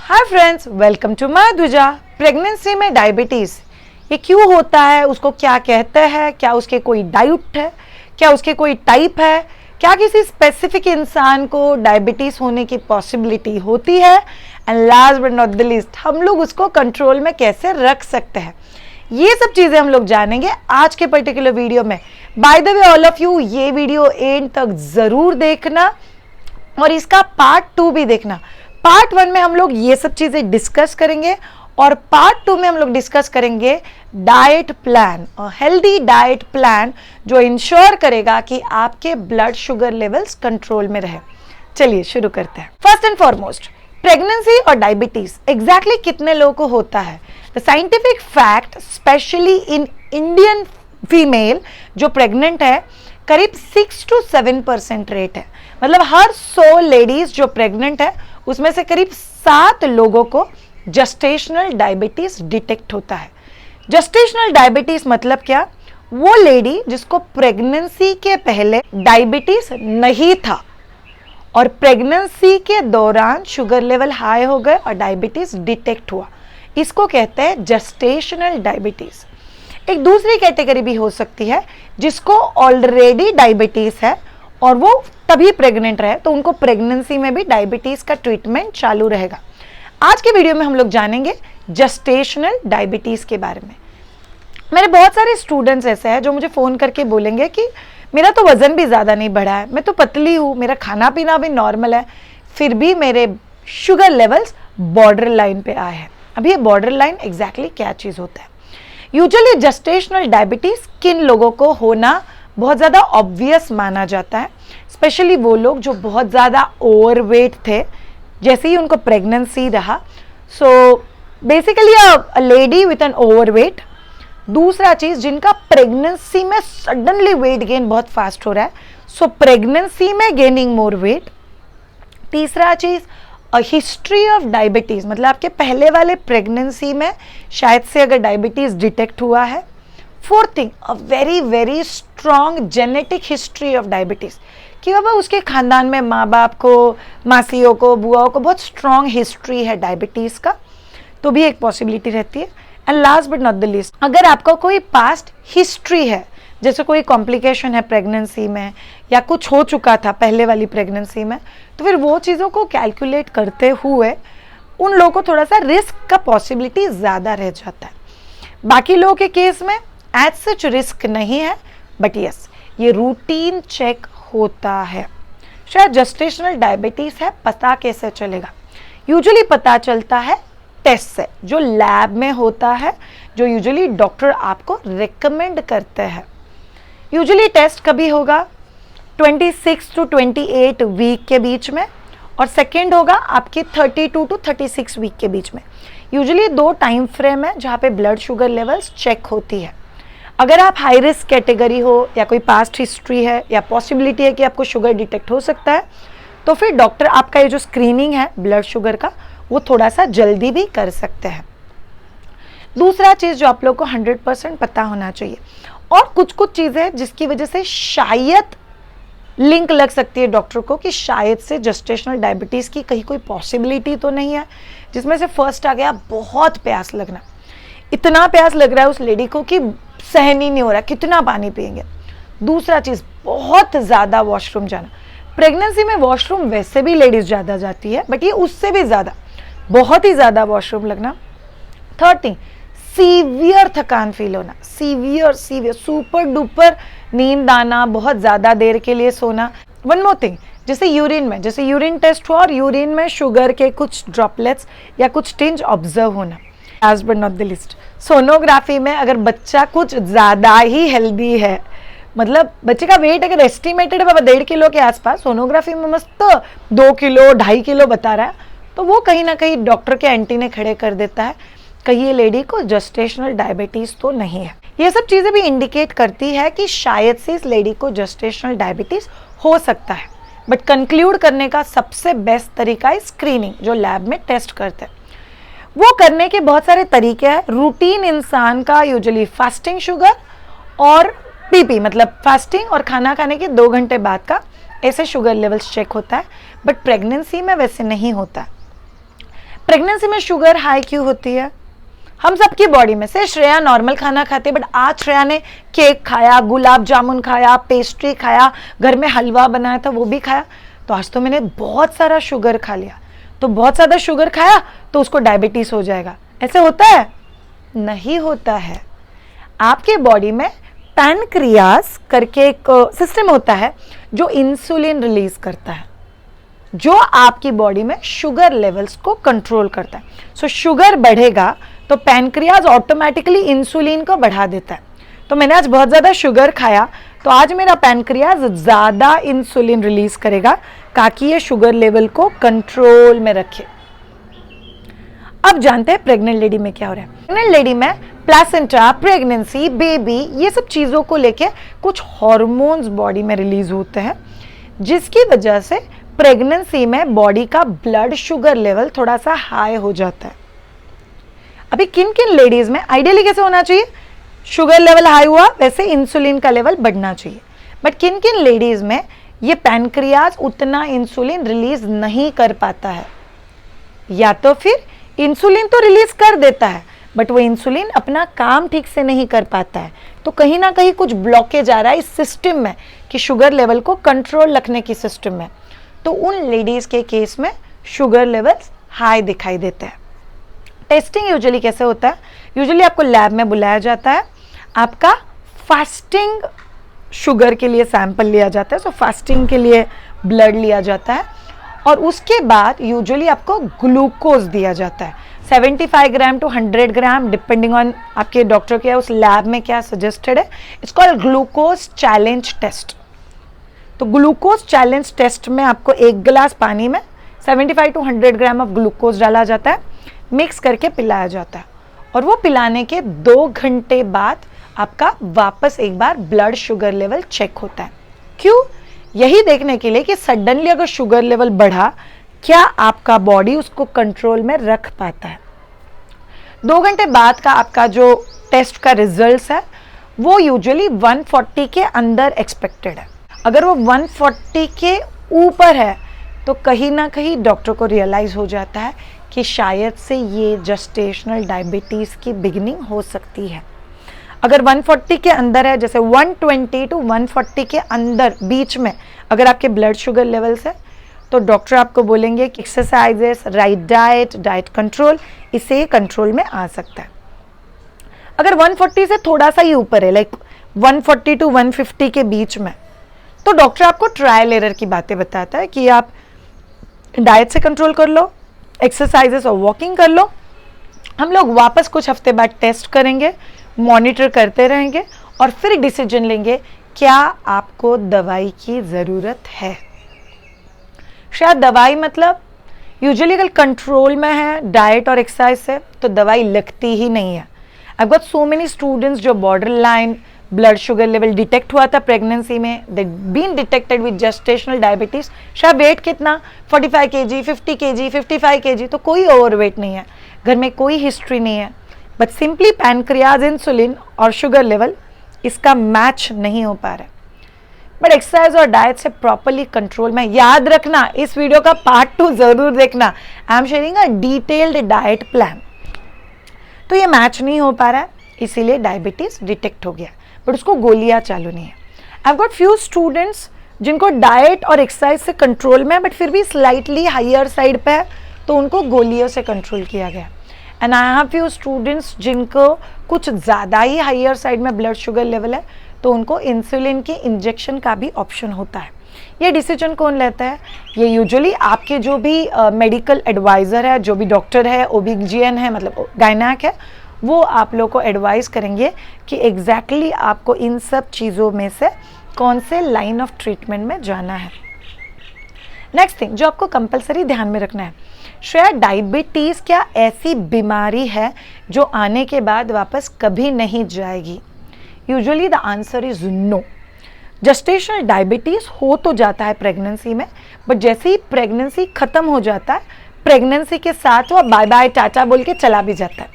Hi friends, welcome to Madhuja. Pregnancy में diabetes ये क्यों होता है, उसको क्या कहते हैं, क्या उसके कोई डाइट है, क्या उसके कोई टाइप है, क्या किसी स्पेसिफिक इंसान को डायबिटीज़ होने की पॉसिबिलिटी होती है, and last but not the least हम लोग उसको कंट्रोल में कैसे रख सकते हैं, ये सब चीज़ें हम लोग जानेंगे आज के पर्टिकुलर वीडियो में। By the way all of you, ये वीडियो एंड तक ज़रूर देखना और इसका पार्ट 2 भी देखना। पार्ट 1 में हम लोग ये सब चीज़ें डिस्कस करेंगे और पार्ट 2 में हम लोग डिस्कस करेंगे diet plan, healthy diet plan जो इंश्योर करेगा कि आपके ब्लड शुगर लेवल्स कंट्रोल में रहे। चलिए शुरू करते हैं। फर्स्ट एंड फॉरमोस्ट, प्रेगनेंसी और डायबिटीज एग्जैक्टली कितने लोगों को होता है? The scientific fact, specially in Indian female जो प्रेग्नेंट है, करीब 6 to 7% रेट है। मतलब हर 100 लेडीज जो प्रेग्नेंट है उसमें से करीब 7 लोगों को जस्टेशनल डायबिटीज डिटेक्ट होता है। जस्टेशनल डायबिटीज मतलब क्या? वो लेडी जिसको प्रेगनेंसी के पहले डायबिटीज नहीं था और प्रेगनेंसी के दौरान शुगर लेवल हाई हो गए और डायबिटीज डिटेक्ट हुआ, इसको कहते हैं जस्टेशनल डायबिटीज। एक दूसरी कैटेगरी भी हो सकती है जिसको ऑलरेडी डायबिटीज है और वो तभी प्रेग्नेंट रहे, तो उनको प्रेगनेंसी में भी डायबिटीज का ट्रीटमेंट चालू रहेगा। आज के वीडियो में हम लोग जानेंगे जस्टेशनल डायबिटीज के बारे में। मेरे बहुत सारे स्टूडेंट्स ऐसे हैं जो मुझे फ़ोन करके बोलेंगे कि मेरा तो वज़न भी ज़्यादा नहीं बढ़ा है, मैं तो पतली हूँ, मेरा खाना पीना भी नॉर्मल है, फिर भी मेरे शुगर लेवल्स बॉर्डर लाइन पे आए हैं। अभी ये बॉर्डर लाइन एग्जैक्टली क्या चीज़ होता है? यूजुअली जस्टेशनल डायबिटीज़ किन लोगों को होना बहुत ज़्यादा ऑब्वियस माना जाता है, स्पेशली वो लोग जो बहुत ज़्यादा ओवरवेट थे जैसे ही उनको प्रेगनेंसी रहा। So basically a lady with an overweight. दूसरा चीज़, जिनका प्रेगनेंसी में सडनली वेट गेन बहुत फास्ट हो रहा है, सो प्रेगनेंसी में गेनिंग मोर वेट। तीसरा चीज़, अ हिस्ट्री ऑफ डायबिटीज़, मतलब आपके पहले वाले प्रेगनेंसी में शायद से अगर डायबिटीज़ डिटेक्ट हुआ है। Fourth thing, a very very strong genetic history of diabetes, कि बाबा उसके खानदान में माँ बाप को, मासियों को, बुआओं को बहुत स्ट्रॉन्ग हिस्ट्री है डायबिटीज़ का, तो भी एक पॉसिबिलिटी रहती है। And last but not the least, अगर आपका कोई पास्ट हिस्ट्री है, जैसे कोई कॉम्प्लिकेशन है प्रेगनेंसी में या कुछ हो चुका था पहले वाली प्रेगनेंसी में, तो फिर वो चीज़ों को कैलकुलेट करते हुए उन लोगों को थोड़ा सा रिस्क का पॉसिबिलिटी ज़्यादा रह जाता है। बाकी लोगों के केस में एज सच रिस्क नहीं है, बट यस ये रूटीन चेक होता है। शायद जस्टेशनल डायबिटीज़ है, पता कैसे चलेगा? यूजुअली पता चलता है टेस्ट से, जो लैब में होता है, जो यूजुअली डॉक्टर आपको रेकमेंड करते हैं। यूजुअली टेस्ट कभी होगा 26 to 28 वीक के बीच में और सेकेंड होगा आपकी 32 to 36 वीक के बीच में। यूजुअली 2 टाइम फ्रेम है जहाँ पे ब्लड शुगर लेवल्स चेक होती है। अगर आप हाई रिस्क कैटेगरी हो या कोई पास्ट हिस्ट्री है या पॉसिबिलिटी है कि आपको शुगर डिटेक्ट हो सकता है, तो फिर डॉक्टर आपका ये जो स्क्रीनिंग है ब्लड शुगर का, वो थोड़ा सा जल्दी भी कर सकते हैं। दूसरा चीज़ जो आप लोग को 100% पता होना चाहिए, और कुछ कुछ चीज़ें जिसकी वजह से शायद लिंक लग सकती है डॉक्टर को कि शायद से जस्टेशनल डायबिटीज़ की कहीं कोई पॉसिबिलिटी तो नहीं है, जिसमें से फर्स्ट आ गया बहुत प्यास लगना। इतना प्यास लग रहा है उस लेडी को कि सहन ही नहीं हो रहा, कितना पानी पिएंगे। दूसरा चीज़, बहुत ज़्यादा वॉशरूम जाना। प्रेगनेंसी में वॉशरूम वैसे भी लेडीज़ ज़्यादा जाती है, बट ये उससे भी ज़्यादा, बहुत ही ज़्यादा वॉशरूम लगना। थर्ड थिंग, सीवियर थकान फील होना, सीवियर सुपर डुपर नींद आना, बहुत ज़्यादा देर के लिए सोना। वन मोर थिंग, जैसे यूरिन टेस्ट हुआ और यूरिन में शुगर के कुछ ड्रॉपलेट्स या कुछ टिंज ऑब्जर्व होना। Last but not the list, sonography में अगर बच्चा कुछ ज़्यादा ही हेल्दी है, मतलब बच्चे का वेट अगर एस्टिमेटेड है 1.5 किलो के आसपास, सोनोग्राफी में मस्त 2 किलो 2.5 किलो बता रहा है, तो वो कहीं ना कहीं डॉक्टर के एंटीने खड़े कर देता है, कहीं ये लेडी को जस्टेशनल डायबिटीज़ तो नहीं है। ये सब चीज़ें भी इंडिकेट करती है कि शायद से इस लेडी को जस्टेशनल डायबिटीज़ हो सकता है, बट कंक्लूड करने का सबसे बेस्ट तरीका है स्क्रीनिंग, जो लैब में टेस्ट करते हैं। वो करने के बहुत सारे तरीके हैं। रूटीन इंसान का यूजुअली फास्टिंग शुगर और पीपी, मतलब फास्टिंग और खाना खाने के 2 घंटे बाद का ऐसे शुगर लेवल्स चेक होता है, बट प्रेगनेंसी में वैसे नहीं होता है। प्रेगनेंसी में शुगर हाई क्यों होती है? हम सबकी बॉडी में से श्रेया नॉर्मल खाना खाते, बट आज श्रेया ने केक खाया, गुलाब जामुन खाया, पेस्ट्री खाया, घर में हलवा बनाया था वो भी खाया, तो आज तो मैंने बहुत सारा शुगर खा लिया, तो बहुत ज़्यादा शुगर खाया तो उसको डायबिटीज हो जाएगा। ऐसे होता है? नहीं होता है। आपके बॉडी में पैनक्रियास करके एक सिस्टम होता है जो इंसुलिन रिलीज करता है, जो आपकी बॉडी में शुगर लेवल्स को कंट्रोल करता है। सो शुगर बढ़ेगा तो पैनक्रियाज ऑटोमेटिकली इंसुलिन को बढ़ा देता है। तो मैंने आज बहुत ज़्यादा शुगर खाया तो आज मेरा पैनक्रियाज ज़्यादा इंसुलिन रिलीज करेगा ताकि ये शुगर लेवल को कंट्रोल में रखे। अब जानते हैं प्रेग्नेंट लेडी में क्या हो रहा है। प्रेग्नेंट लेडी में प्लेसेंटा, प्रेगनेंसी, बेबी, ये सब चीज़ों को लेके कुछ हार्मोन्स बॉडी में रिलीज होते हैं, जिसकी वजह से प्रेगनेंसी में बॉडी का ब्लड शुगर लेवल थोड़ा सा हाई हो जाता है। अभी किन किन लेडीज में आइडियली कैसे होना चाहिए? शुगर लेवल हाई हुआ वैसे इंसुलिन का लेवल बढ़ना चाहिए, बट किन किन लेडीज में ये पैनक्रियाज उतना इंसुलिन रिलीज नहीं कर पाता है, या तो फिर इंसुलिन तो रिलीज कर देता है बट वो इंसुलिन अपना काम ठीक से नहीं कर पाता है, तो कहीं ना कहीं कुछ ब्लॉकेज आ रहा है इस सिस्टम में कि शुगर लेवल को कंट्रोल रखने की सिस्टम में। तो उन लेडीज के केस में शुगर लेवल्स हाई दिखाई देते हैं। टेस्टिंग यूजुअली कैसे होता है? यूजुअली आपको लैब में बुलाया जाता है, आपका फास्टिंग शुगर के लिए सैंपल लिया जाता है, सो फास्टिंग के लिए ब्लड लिया जाता है, और उसके बाद यूजुअली आपको ग्लूकोज दिया जाता है 75 gram to 100 gram depending on आपके डॉक्टर के उस लैब में क्या सजेस्टेड है। It's called glucose challenge test. तो ग्लूकोज चैलेंज टेस्ट में आपको 1 गिलास पानी में 75 टू 100 ग्राम ऑफ ग्लूकोज डाला जाता है, मिक्स करके पिलाया जाता है, और वो पिलाने के 2 घंटे बाद आपका वापस एक बार ब्लड शुगर लेवल चेक होता है। क्यों? यही देखने के लिए कि सडनली अगर शुगर लेवल बढ़ा, क्या आपका बॉडी उसको कंट्रोल में रख पाता है। 2 घंटे बाद का आपका जो टेस्ट का रिजल्ट है वो यूजुअली 140 के अंदर एक्सपेक्टेड है। अगर वो 140 के ऊपर है तो कहीं ना कहीं डॉक्टर को रियलाइज हो जाता है कि शायद से ये जेस्टेशनल डायबिटीज़ की बिगिनिंग हो सकती है। अगर 140 के अंदर है, जैसे 120 टू 140 के अंदर बीच में अगर आपके ब्लड शुगर लेवल्स है, तो डॉक्टर आपको बोलेंगे कि exercises, right diet, diet control, इससे कंट्रोल में आ सकता है। अगर 140 से थोड़ा सा ही ऊपर है, लाइक 140 टू 150 के बीच में, तो डॉक्टर आपको ट्रायल एरर की बातें बताता है कि आप डाइट से कंट्रोल कर लो, एक्सरसाइजेस और वॉकिंग कर लो। हम लोग वापस कुछ हफ्ते बाद टेस्ट करेंगे, मॉनिटर करते रहेंगे और फिर डिसीजन लेंगे क्या आपको दवाई की ज़रूरत है। शायद दवाई मतलब यूजुअली अगर कंट्रोल में है डाइट और एक्सरसाइज से तो दवाई लगती ही नहीं है। I got so many students जो border line blood sugar level detect हुआ था प्रेगनेंसी में, they been detected with gestational diabetes. शायद वेट कितना 45 kg, 50 kg, 55 kg, तो कोई ओवरवेट नहीं है, घर में कोई हिस्ट्री नहीं है, बट सिंपली पैनक्रियाज, इंसुलिन और शुगर लेवल इसका मैच नहीं हो पा रहा है। बट एक्सरसाइज और डाइट से प्रॉपरली कंट्रोल में, याद रखना इस वीडियो का पार्ट 2 जरूर देखना, I am sharing a detailed diet plan. तो ये मैच नहीं हो पा रहा है, इसीलिए डायबिटीज डिटेक्ट हो गया, बट उसको गोलियां चालू नहीं है। I have got few students जिनको डाइट और एक्सरसाइज से कंट्रोल में बट फिर भी स्लाइटली हायर साइड पे है, तो उनको गोलियों से कंट्रोल किया गया। And I have few students जिनको कुछ ज़्यादा ही हायर साइड में ब्लड शुगर लेवल है, तो उनको इंसुलिन के इंजेक्शन का भी ऑप्शन होता है। ये डिसीजन कौन लेता है? ये यूजुअली आपके जो भी मेडिकल एडवाइज़र है, जो भी डॉक्टर है, OB-GYN है, मतलब गायनेक है, वो आप लोग को एडवाइस करेंगे कि एग्जैक्टली आपको इन सब चीज़ों में से कौन से लाइन ऑफ ट्रीटमेंट में जाना है। नेक्स्ट थिंग जो आपको कंपलसरी ध्यान में रखना है, शायद डायबिटीज़ क्या ऐसी बीमारी है जो आने के बाद वापस कभी नहीं जाएगी? Usually the answer is no. Gestational diabetes हो तो जाता है प्रेगनेंसी में, बट जैसे ही प्रेगनेंसी ख़त्म हो जाता है, प्रेगनेंसी के साथ वो बाय बाय टाटा बोल के चला भी जाता है।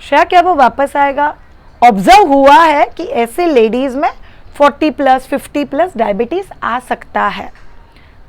शायद क्या वो वापस आएगा? ऑब्जर्व हुआ है कि ऐसे लेडीज़ में 40+, 50+ डायबिटीज़ आ सकता है,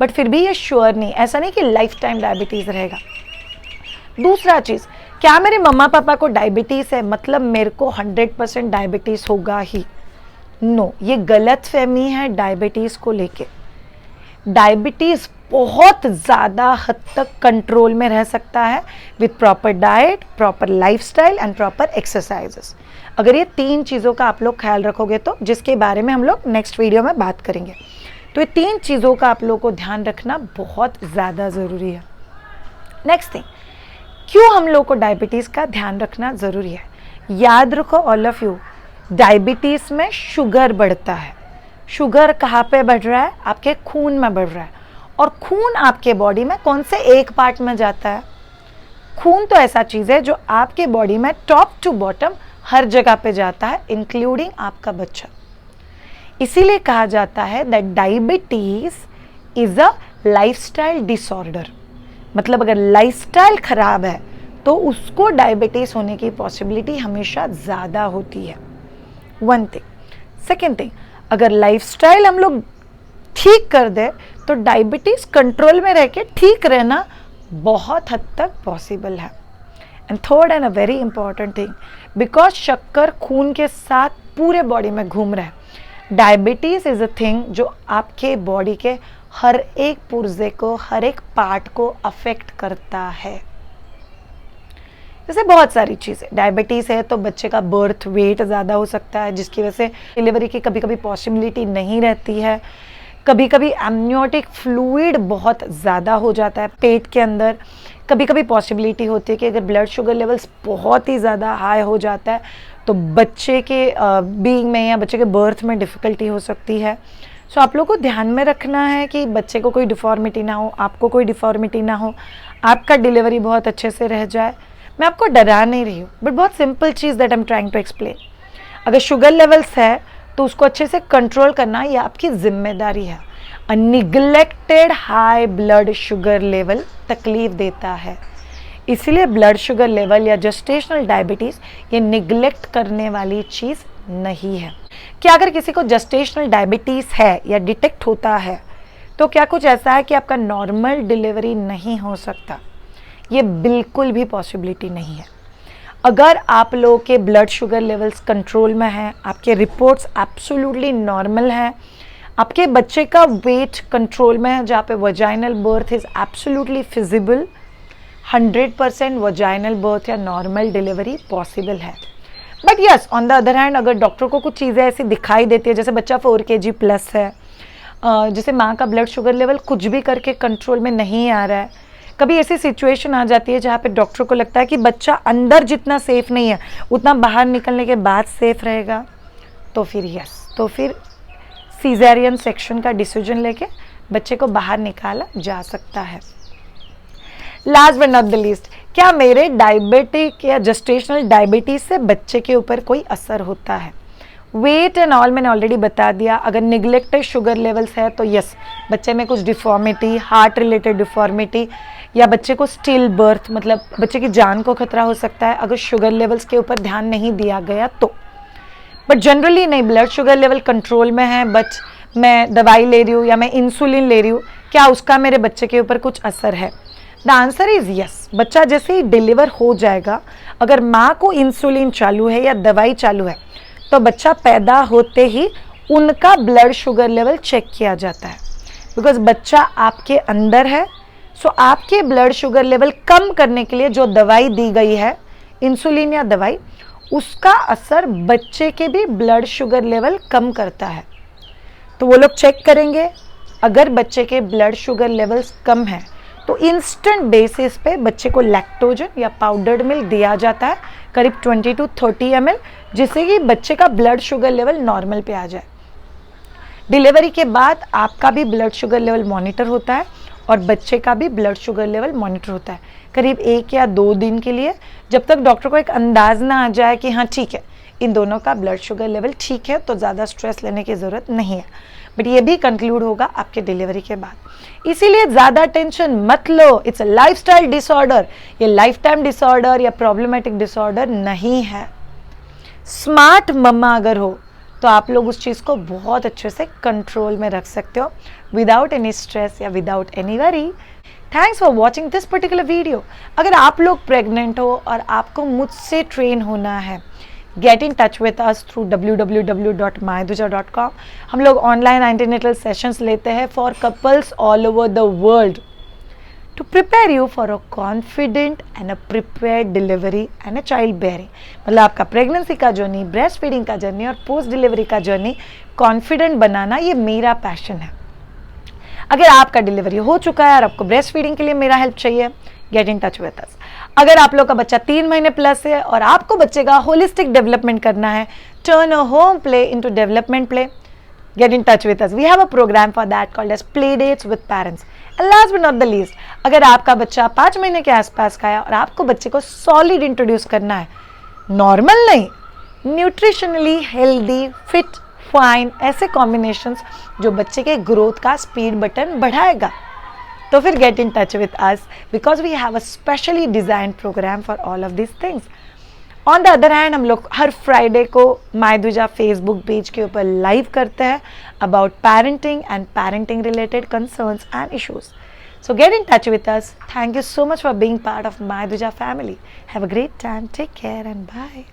बट फिर भी ये श्योर नहीं, ऐसा नहीं कि लाइफ टाइम डायबिटीज़ रहेगा। दूसरा चीज़, क्या मेरे मम्मा पापा को डायबिटीज़ है मतलब मेरे को 100% डायबिटीज़ होगा ही? नो, ये गलत फहमी है डायबिटीज़ को लेके। डायबिटीज़ बहुत ज़्यादा हद तक कंट्रोल में रह सकता है with proper diet, proper lifestyle and proper exercises. अगर ये 3 चीज़ों का आप लोग ख्याल रखोगे तो, जिसके बारे में हम लोग नेक्स्ट वीडियो में बात करेंगे, तो ये 3 चीज़ों का आप लोग को ध्यान रखना बहुत ज़्यादा ज़रूरी है। नेक्स्ट थिंग, क्यों हम लोग को डायबिटीज़ का ध्यान रखना ज़रूरी है? याद रखो ऑल ऑफ यू, डायबिटीज़ में शुगर बढ़ता है। शुगर कहाँ पे बढ़ रहा है? आपके खून में बढ़ रहा है। और खून आपके बॉडी में कौन से एक पार्ट में जाता है? खून तो ऐसा चीज़ है जो आपके बॉडी में टॉप टू बॉटम हर जगह पे जाता है, इंक्लूडिंग आपका बच्चा। इसीलिए कहा जाता है that diabetes is a lifestyle disorder. मतलब अगर लाइफस्टाइल खराब है तो उसको डायबिटीज होने की पॉसिबिलिटी हमेशा ज़्यादा होती है। One thing. सेकेंड थिंग, अगर लाइफस्टाइल हम लोग ठीक कर दे तो डायबिटीज कंट्रोल में रह के ठीक रहना बहुत हद तक पॉसिबल है। And third and a very important thing, because शक्कर खून के साथ पूरे बॉडी में घूम रहा है, डायबिटीज इज अ थिंग जो आपके बॉडी के हर एक पुर्जे को, हर एक पार्ट को अफेक्ट करता है। जैसे बहुत सारी चीज़ें, डायबिटीज़ है तो बच्चे का बर्थ वेट ज़्यादा हो सकता है, जिसकी वजह से डिलीवरी की कभी कभी पॉसिबिलिटी नहीं रहती है। कभी कभी एमनियोटिक फ्लूइड बहुत ज़्यादा हो जाता है पेट के अंदर। कभी कभी पॉसिबिलिटी होती है कि अगर ब्लड शुगर लेवल्स बहुत ही ज़्यादा हाई हो जाता है तो बच्चे के बीइंग में या बच्चे के बर्थ में डिफ़िकल्टी हो सकती है। सो आप लोग को ध्यान में रखना है कि बच्चे को कोई डिफ़ॉर्मिटी ना हो, आपको कोई डिफ़ॉर्मिटी ना हो, आपका डिलीवरी बहुत अच्छे से रह जाए। मैं आपको डरा नहीं रही हूँ, बट बहुत सिंपल चीज़ that I am trying to explain. अगर शुगर लेवल्स है तो उसको अच्छे से कंट्रोल करना ये आपकी जिम्मेदारी है। A neglected high blood sugar level तकलीफ देता है, इसलिए ब्लड शुगर लेवल या जेस्टेशनल डायबिटीज़ ये निगलेक्ट करने वाली चीज़ नहीं है। क्या अगर किसी को जेस्टेशनल डायबिटीज़ है या डिटेक्ट होता है तो क्या कुछ ऐसा है कि आपका नॉर्मल डिलीवरी नहीं हो सकता? ये बिल्कुल भी पॉसिबिलिटी नहीं है। अगर आप लोगों के ब्लड शुगर लेवल्स कंट्रोल में हैं, आपके रिपोर्ट्स एब्सोल्युटली नॉर्मल हैं, आपके बच्चे का वेट कंट्रोल में है, जहाँ पे vaginal birth is absolutely feasible, 100% vaginal birth या नॉर्मल डिलीवरी पॉसिबल है। But yes, on the other hand, अगर डॉक्टर को कुछ चीज़ें ऐसी दिखाई देती है, जैसे बच्चा 4 kg प्लस है, जैसे माँ का ब्लड शुगर लेवल कुछ भी करके कंट्रोल में नहीं आ रहा है, कभी ऐसी सिचुएशन आ जाती है जहाँ पे डॉक्टर को लगता है कि बच्चा अंदर जितना सेफ नहीं है उतना बाहर निकलने के बाद सेफ रहेगा, तो फिर यस, तो फिर सीज़ेरियन सेक्शन का डिसीजन लेके बच्चे को बाहर निकाला जा सकता है। Last but not the least, क्या मेरे डायबिटिक या जेस्टेशनल डायबिटीज से बच्चे के ऊपर कोई असर होता है? वेट एंड ऑल मैंने ऑलरेडी बता दिया। अगर निगलेक्टेड शुगर लेवल्स है तो यस, बच्चे में कुछ डिफॉर्मिटी, हार्ट रिलेटेड डिफॉर्मिटी या बच्चे को स्टिल बर्थ, मतलब बच्चे की जान को खतरा हो सकता है अगर शुगर लेवल्स के ऊपर ध्यान नहीं दिया गया तो। बट जनरली नहीं, ब्लड शुगर लेवल कंट्रोल में है, बट मैं दवाई ले रही हूँ या मैं इंसुलिन ले रही हूँ, क्या उसका मेरे बच्चे के ऊपर कुछ असर है? The answer is yes. बच्चा जैसे ही डिलीवर हो जाएगा, अगर माँ को इंसुलिन चालू है या दवाई चालू है तो बच्चा पैदा होते ही उनका ब्लड शुगर लेवल चेक किया जाता है, बिकॉज बच्चा आपके अंदर है। सो आपके ब्लड शुगर लेवल कम करने के लिए जो दवाई दी गई है, इंसुलिन या दवाई, उसका असर बच्चे के भी ब्लड शुगर लेवल कम करता है। तो वो लोग चेक करेंगे, अगर बच्चे के ब्लड शुगर लेवल्स कम है तो इंस्टेंट बेसिस पे बच्चे को लैक्टोजन या पाउडर्ड मिल्क दिया जाता है, करीब 20 to 30 ml, जिससे कि बच्चे का ब्लड शुगर लेवल नॉर्मल पे आ जाए। डिलीवरी के बाद आपका भी ब्लड शुगर लेवल मॉनिटर होता है और बच्चे का भी ब्लड शुगर लेवल मॉनिटर होता है, करीब 1 या 2 दिन के लिए, जब तक डॉक्टर को एक अंदाज ना आ जाए कि हाँ ठीक है, इन दोनों का ब्लड शुगर लेवल ठीक है, तो ज़्यादा स्ट्रेस लेने की ज़रूरत नहीं है। बट ये भी कंक्लूड होगा आपके डिलीवरी के बाद। इसीलिए ज़्यादा टेंशन मत लो, इट्स अ लाइफस्टाइल डिसऑर्डर। ये लाइफ टाइम डिसऑर्डर या प्रॉब्लमेटिक डिसऑर्डर नहीं है। स्मार्ट मम्मा अगर हो तो आप लोग उस चीज़ को बहुत अच्छे से कंट्रोल में रख सकते हो, विदाउट एनी स्ट्रेस या without any worry. Thanks for watching this particular video. अगर आप लोग प्रेग्नेंट हो और आपको मुझसे ट्रेन होना है, gate in touch with us through www.mydhuja.com। हम लोग ऑनलाइन एंटीनेटल सेशंस लेते हैं for couples all over the world to prepare you for a confident and a prepared delivery and a child bearing। मतलब आपका pregnancy का journey, breast feeding का journey और post delivery का जर्नी कॉन्फिडेंट बनाना, ये मेरा पैशन है। अगर आपका डिलीवरी हो चुका है और आपको ब्रेस्ट फीडिंग के लिए मेरा हेल्प चाहिए, gate in touch with us. अगर आप लोग का बच्चा 3 महीने प्लस है और आपको बच्चे का होलिस्टिक डेवलपमेंट करना है, turn a home play into development play, get in touch with us. We have a program for that called as play dates with parents. And last but not the least, अगर आपका बच्चा 5 महीने के आसपास का है और आपको बच्चे को सॉलिड इंट्रोड्यूस करना है, नॉर्मल नहीं, न्यूट्रिशनली हेल्दी, फिट, फाइन, ऐसे कॉम्बिनेशंस जो बच्चे के ग्रोथ का स्पीड बटन बढ़ाएगा, तो फिर get in touch with us because we have a specially design programme for all of this things. On the other hand, हम लोग हर फ्राइडे को मायधुजा फेसबुक पेज के ऊपर लाइव करते हैं about parenting and parenting related concerns and issues. So get in touch with us. Thank you so much for being part of Mydhuja family. Have a great time, take care and bye.